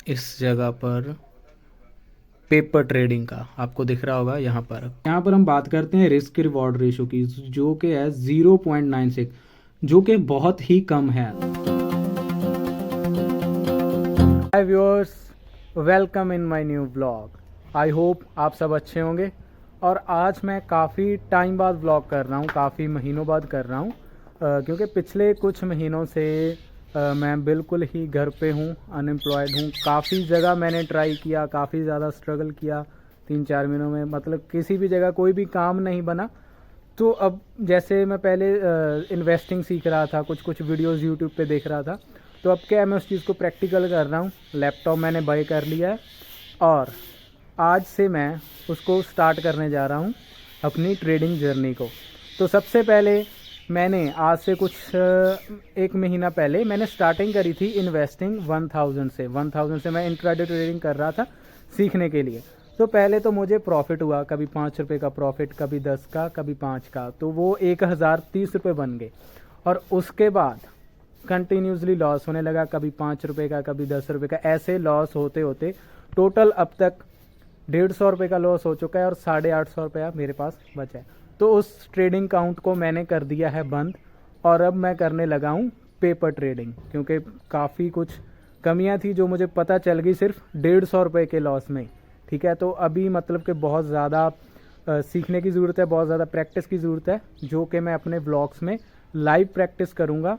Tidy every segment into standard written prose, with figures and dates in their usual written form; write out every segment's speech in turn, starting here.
इस जगह पर पेपर ट्रेडिंग का आपको दिख रहा होगा। यहाँ पर हम बात करते हैं रिस्क रिवॉर्ड रेशो की, जो कि है 0.96, जो कि बहुत ही कम है। हाय viewers, welcome in my new vlog. I hope आप सब अच्छे होंगे। और आज मैं काफ़ी टाइम बाद व्लॉग कर रहा हूँ, काफ़ी महीनों बाद कर रहा हूँ, क्योंकि पिछले कुछ महीनों से मैं बिल्कुल ही घर पे हूँ, अनएम्प्लॉयड हूँ। काफ़ी जगह मैंने ट्राई किया, काफ़ी ज़्यादा स्ट्रगल किया 3-4 महीनों में, मतलब किसी भी जगह कोई भी काम नहीं बना। तो अब जैसे मैं पहले इन्वेस्टिंग सीख रहा था, कुछ कुछ वीडियोस यूट्यूब पे देख रहा था, तो अब क्या मैं उस चीज़ को प्रैक्टिकल कर रहा हूँ। लैपटॉप मैंने बाय कर लिया है और आज से मैं उसको स्टार्ट करने जा रहा हूँ, अपनी ट्रेडिंग जर्नी को। तो सबसे पहले मैंने आज से कुछ एक महीना पहले मैंने स्टार्टिंग करी थी इन्वेस्टिंग 1000 से मैं इंट्राडे ट्रेडिंग कर रहा था सीखने के लिए। तो पहले तो मुझे प्रॉफिट हुआ, कभी 5 रुपये का प्रॉफिट, कभी 10 का, कभी 5 का, तो वो 1030 रुपये बन गए। और उसके बाद कंटिन्यूसली लॉस होने लगा, कभी 5 रुपये का, कभी 10 रुपये का, ऐसे लॉस होते होते टोटल अब तक 150 रुपये का लॉस हो चुका है और 850 रुपया मेरे पास बचा है। तो उस ट्रेडिंग काउंट को मैंने कर दिया है बंद और अब मैं करने लगा हूँ पेपर ट्रेडिंग, क्योंकि काफ़ी कुछ कमियाँ थी जो मुझे पता चल गई सिर्फ 150 रुपये के लॉस में। ठीक है, तो अभी मतलब कि बहुत ज़्यादा सीखने की ज़रूरत है, बहुत ज़्यादा प्रैक्टिस की ज़रूरत है, जो कि मैं अपने व्लॉग्स में लाइव प्रैक्टिस करूँगा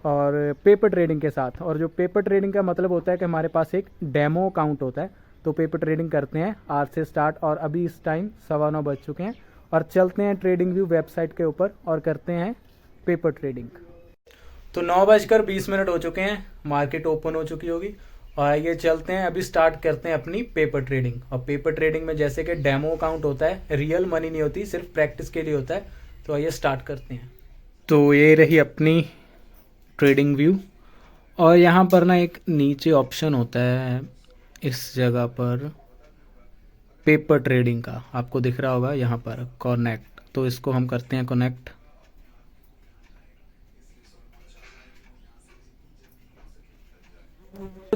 और पेपर ट्रेडिंग के साथ। और जो पेपर ट्रेडिंग का मतलब होता है कि हमारे पास एक डेमो अकाउंट होता है, तो पेपर ट्रेडिंग करते हैं आज से स्टार्ट। और अभी इस टाइम 9:15 बज चुके हैं और चलते हैं ट्रेडिंग व्यू वेबसाइट के ऊपर और करते हैं पेपर ट्रेडिंग। तो 9:20 हो चुके हैं, मार्केट ओपन हो चुकी होगी और आइए चलते हैं अभी स्टार्ट करते हैं अपनी पेपर ट्रेडिंग। और पेपर ट्रेडिंग में जैसे कि डेमो अकाउंट होता है, रियल मनी नहीं होती, सिर्फ प्रैक्टिस के लिए होता है। तो आइए स्टार्ट करते हैं। तो ये रही अपनी ट्रेडिंग व्यू और यहाँ पर ना एक नीचे ऑप्शन होता है इस जगह पर पेपर ट्रेडिंग का, आपको दिख रहा होगा यहाँ पर कनेक्ट। तो इसको हम करते हैं कनेक्ट।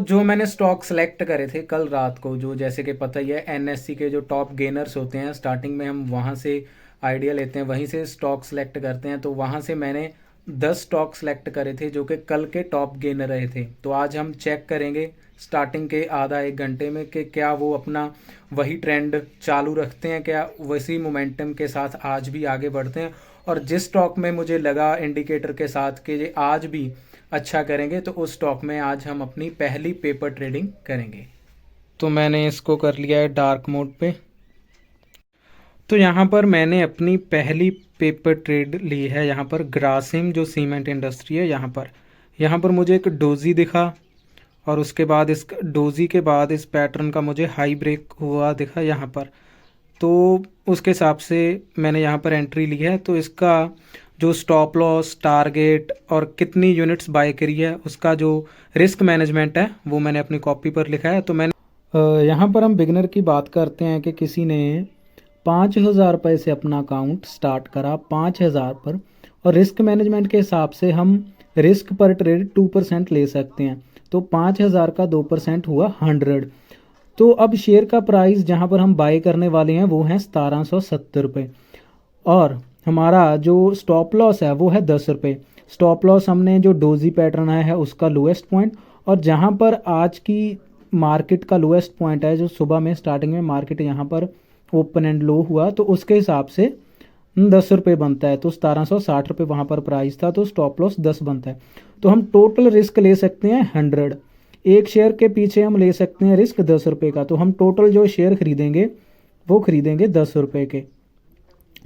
जो मैंने स्टॉक सेलेक्ट करे थे कल रात को, जो जैसे कि पता ही है एनएससी के जो टॉप गेनर्स होते हैं, स्टार्टिंग में हम वहाँ से आइडिया लेते हैं, वहीं से स्टॉक सेलेक्ट करते हैं। तो वहाँ से मैंने 10 स्टॉक सेलेक्ट करे थे जो कि कल के टॉप गेनर रहे थे। तो आज हम चेक करेंगे स्टार्टिंग के आधा एक घंटे में कि क्या वो अपना वही ट्रेंड चालू रखते हैं, क्या वैसी मोमेंटम के साथ आज भी आगे बढ़ते हैं। और जिस स्टॉक में मुझे लगा इंडिकेटर के साथ कि ये आज भी अच्छा करेंगे, तो उस स्टॉक में आज हम अपनी पहली पेपर ट्रेडिंग करेंगे। तो मैंने इसको कर लिया है डार्क मोड पे। तो यहाँ पर मैंने अपनी पहली पेपर ट्रेड ली है, यहाँ पर ग्रासिम जो सीमेंट इंडस्ट्री है, यहाँ पर मुझे एक डोजी दिखा और उसके बाद इस डोजी के बाद इस पैटर्न का मुझे हाई ब्रेक हुआ दिखा यहाँ पर। तो उसके हिसाब से मैंने यहाँ पर एंट्री ली है। तो इसका जो स्टॉप लॉस, टारगेट और कितनी यूनिट्स बाय करी है, उसका जो रिस्क मैनेजमेंट है वो मैंने अपनी कॉपी पर लिखा है। तो मैंने यहाँ पर हम बिगनर की बात करते हैं कि किसी ने 5,000 रुपये से अपना अकाउंट स्टार्ट करा, 5,000 पर, और रिस्क मैनेजमेंट के हिसाब से हम रिस्क पर ट्रेड 2% ले सकते हैं। तो 5,000 का 2% हुआ 100। तो अब शेयर का प्राइस जहाँ पर हम बाय करने वाले हैं वो है 1770 रुपये और हमारा जो स्टॉप लॉस है वो है 10 रुपये। स्टॉप लॉस हमने जो डोजी पैटर्न है उसका लोएस्ट पॉइंट, और जहाँ पर आज की मार्केट का लोएस्ट पॉइंट है, जो सुबह में स्टार्टिंग में मार्केट यहाँ पर ओपन एंड लो हुआ, तो उसके हिसाब से 10 रुपये बनता है। तो 1760 रुपये वहाँ पर प्राइस था, तो स्टॉप लॉस 10 बनता है। तो हम टोटल रिस्क ले सकते हैं 100। एक शेयर के पीछे हम ले सकते हैं रिस्क 10 रुपये का। तो हम टोटल जो शेयर खरीदेंगे वो खरीदेंगे 10 रुपये के।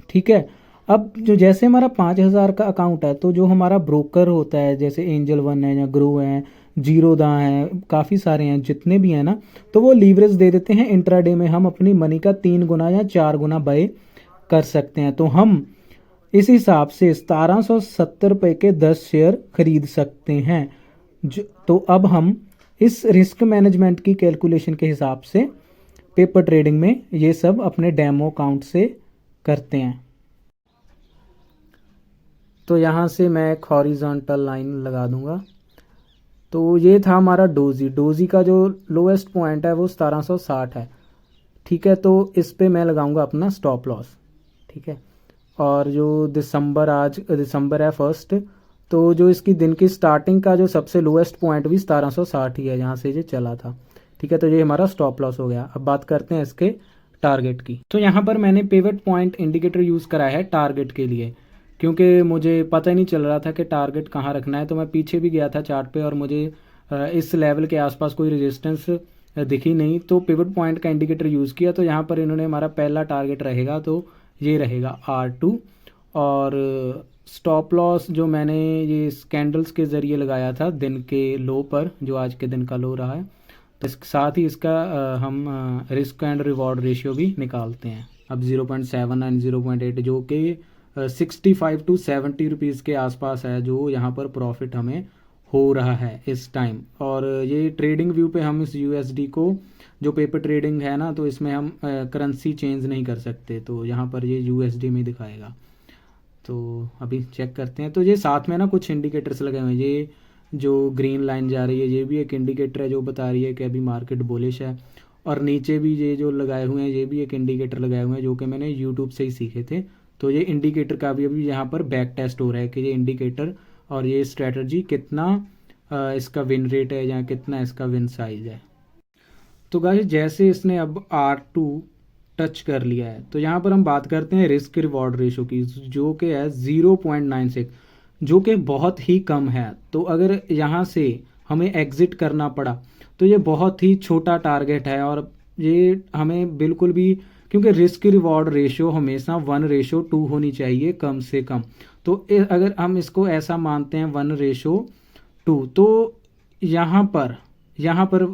ठीक है, अब जो जैसे हमारा 5,000 का अकाउंट है, तो जो हमारा ब्रोकर होता है, जैसे एंजल वन है या ग्रो है, जीरोदा है, काफ़ी सारे हैं जितने भी हैं ना, तो वो लीवरेज दे देते हैं। इंट्राडे में हम अपनी मनी का 3 गुना या 4 गुना बाय कर सकते हैं। तो हम इस हिसाब से 1770 रुपये के 10 शेयर खरीद सकते हैं। तो अब हम इस रिस्क मैनेजमेंट की कैलकुलेशन के हिसाब से पेपर ट्रेडिंग में ये सब अपने डेमो अकाउंट से करते हैं। तो यहाँ से मैं एक हॉरिजॉन्टल लाइन लगा दूंगा। तो ये था हमारा डोजी। डोजी का जो लोएस्ट पॉइंट है वो 1760 है, ठीक है। तो इस पे मैं लगाऊंगा अपना स्टॉप लॉस, ठीक है। और जो आज दिसंबर है 1, तो जो इसकी दिन की स्टार्टिंग का जो सबसे लोएस्ट पॉइंट भी 1760 ही है, जहाँ से ये चला था, ठीक है। तो ये हमारा स्टॉप लॉस हो गया। अब बात करते हैं इसके टारगेट की। तो यहाँ पर मैंने पिवट पॉइंट इंडिकेटर यूज़ करा है टारगेट के लिए, क्योंकि मुझे पता ही नहीं चल रहा था कि टारगेट कहाँ रखना है। तो मैं पीछे भी गया था चार्ट पे और मुझे इस लेवल के आसपास कोई रेजिस्टेंस दिखी नहीं, तो पिवट पॉइंट का इंडिकेटर यूज़ किया। तो यहाँ पर इन्होंने हमारा पहला टारगेट रहेगा तो ये रहेगा R2। और स्टॉप लॉस जो मैंने ये कैंडल्स के ज़रिए लगाया था दिन के लो पर, जो आज के दिन का लो रहा है, तो इसके साथ ही इसका हम रिस्क एंड रिवॉर्ड रेशियो भी निकालते हैं। अब 0.7 एंड 0.8 जो कि 65 to 70 रुपीज़ के आसपास है, जो यहाँ पर प्रॉफिट हमें हो रहा है इस टाइम। और ये ट्रेडिंग व्यू पे हम इस USD को, जो पेपर ट्रेडिंग है ना, तो इसमें हम करेंसी चेंज नहीं कर सकते, तो यहाँ पर ये USD में दिखाएगा। तो अभी चेक करते हैं। तो ये साथ में ना कुछ इंडिकेटर्स लगे हुए हैं। ये जो ग्रीन लाइन जा रही है ये भी एक इंडिकेटर है जो बता रही है कि अभी मार्केट बुलिश है। और नीचे भी ये जो लगाए हुए हैं ये भी एक इंडिकेटर लगाए हुए हैं, जो कि मैंने यूट्यूब से ही सीखे थे। तो ये इंडिकेटर का भी अभी यहाँ पर बैक टेस्ट हो रहा है कि ये इंडिकेटर और ये स्ट्रेटजी कितना इसका विन रेट है या कितना इसका विन साइज है। तो गाइस जैसे इसने अब R2 टच कर लिया है, तो यहाँ पर हम बात करते हैं रिस्क रिवॉर्ड रेशो की, जो कि है 0.96, जो कि बहुत ही कम है। तो अगर यहाँ से हमें एग्ज़िट करना पड़ा तो ये बहुत ही छोटा टारगेट है, और ये हमें बिल्कुल भी, क्योंकि रिस्क रिवॉर्ड रेशो हमेशा 1:2 होनी चाहिए कम से कम। तो अगर हम इसको ऐसा मानते हैं 1:2, तो यहाँ पर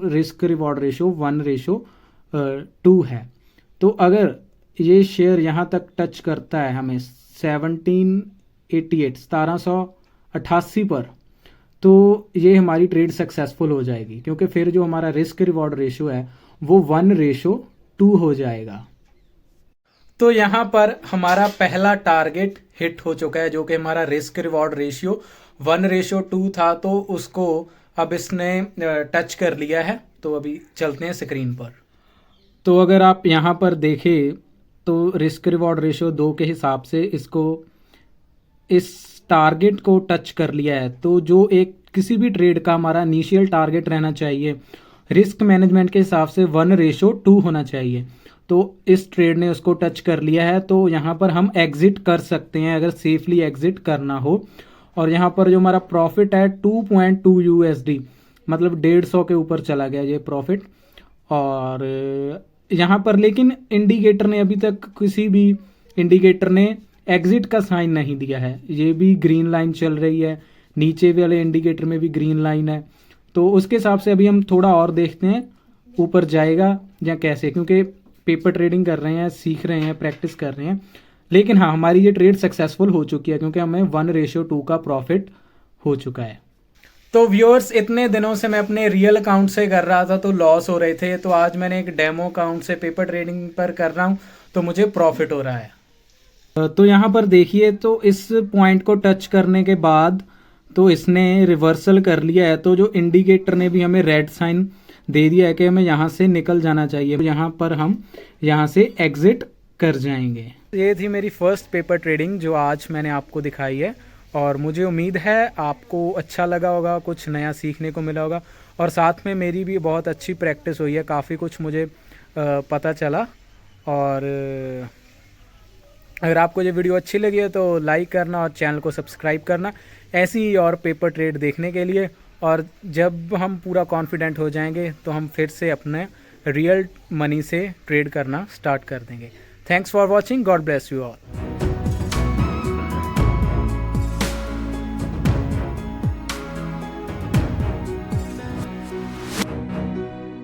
रिस्क रिवॉर्ड रेशो 1:2 है। तो अगर ये शेयर यहाँ तक टच करता है हमें 1788 पर, तो ये हमारी ट्रेड सक्सेसफुल हो जाएगी, क्योंकि फिर जो हमारा रिस्क रिवॉर्ड रेशो है वो 1:2 हो जाएगा। तो यहाँ पर हमारा पहला टारगेट हिट हो चुका है, जो कि हमारा रिस्क रिवॉर्ड रेशियो 1:2 था, तो उसको अब इसने टच कर लिया है। तो अभी चलते हैं स्क्रीन पर। तो अगर आप यहाँ पर देखें तो रिस्क रिवॉर्ड रेशियो 2 के हिसाब से इसको इस टारगेट को टच कर लिया है। तो जो एक किसी भी ट्रेड का हमारा इनिशियल टारगेट रहना चाहिए रिस्क मैनेजमेंट के हिसाब से 1:2 होना चाहिए। तो इस ट्रेड ने उसको टच कर लिया है, तो यहाँ पर हम एग्ज़िट कर सकते हैं अगर सेफली एग्ज़िट करना हो। और यहाँ पर जो हमारा प्रॉफिट है 2.2 USD, मतलब 150 के ऊपर चला गया ये प्रॉफिट। और यहाँ पर लेकिन इंडिकेटर ने अभी तक किसी भी इंडिकेटर ने एग्ज़िट का साइन नहीं दिया है। ये भी ग्रीन लाइन चल रही है, नीचे वाले इंडिकेटर में भी ग्रीन लाइन है। तो उसके हिसाब से अभी हम थोड़ा और देखते हैं ऊपर जाएगा या कैसे, क्योंकि पेपर ट्रेडिंग कर रहे हैं, सीख रहे हैं, प्रैक्टिस कर रहे हैं। लेकिन हाँ, हमारी ये ट्रेड सक्सेसफुल हो चुकी है, क्योंकि हमें 1:2 का प्रॉफिट हो चुका है। तो व्यूअर्स, इतने दिनों से मैं अपने रियल अकाउंट से कर रहा था तो लॉस हो रहे थे, तो आज मैंने एक डेमो अकाउंट से पेपर ट्रेडिंग पर कर रहा हूँ तो मुझे प्रॉफिट हो रहा है। तो यहाँ पर देखिए, तो इस पॉइंट को टच करने के बाद तो इसने रिवर्सल कर लिया है। तो जो इंडिकेटर ने भी हमें रेड साइन दे दिया है कि हमें यहाँ से निकल जाना चाहिए। यहाँ पर हम यहाँ से एग्ज़िट कर जाएंगे। ये थी मेरी फर्स्ट पेपर ट्रेडिंग जो आज मैंने आपको दिखाई है, और मुझे उम्मीद है आपको अच्छा लगा होगा, कुछ नया सीखने को मिला होगा। और साथ में मेरी भी बहुत अच्छी प्रैक्टिस हुई है, काफ़ी कुछ मुझे पता चला। और अगर आपको ये वीडियो अच्छी लगी है तो लाइक करना और चैनल को सब्सक्राइब करना ऐसी ही और पेपर ट्रेड देखने के लिए। और जब हम पूरा कॉन्फिडेंट हो जाएंगे तो हम फिर से अपने रियल मनी से ट्रेड करना स्टार्ट कर देंगे। Thanks for watching, God bless you all.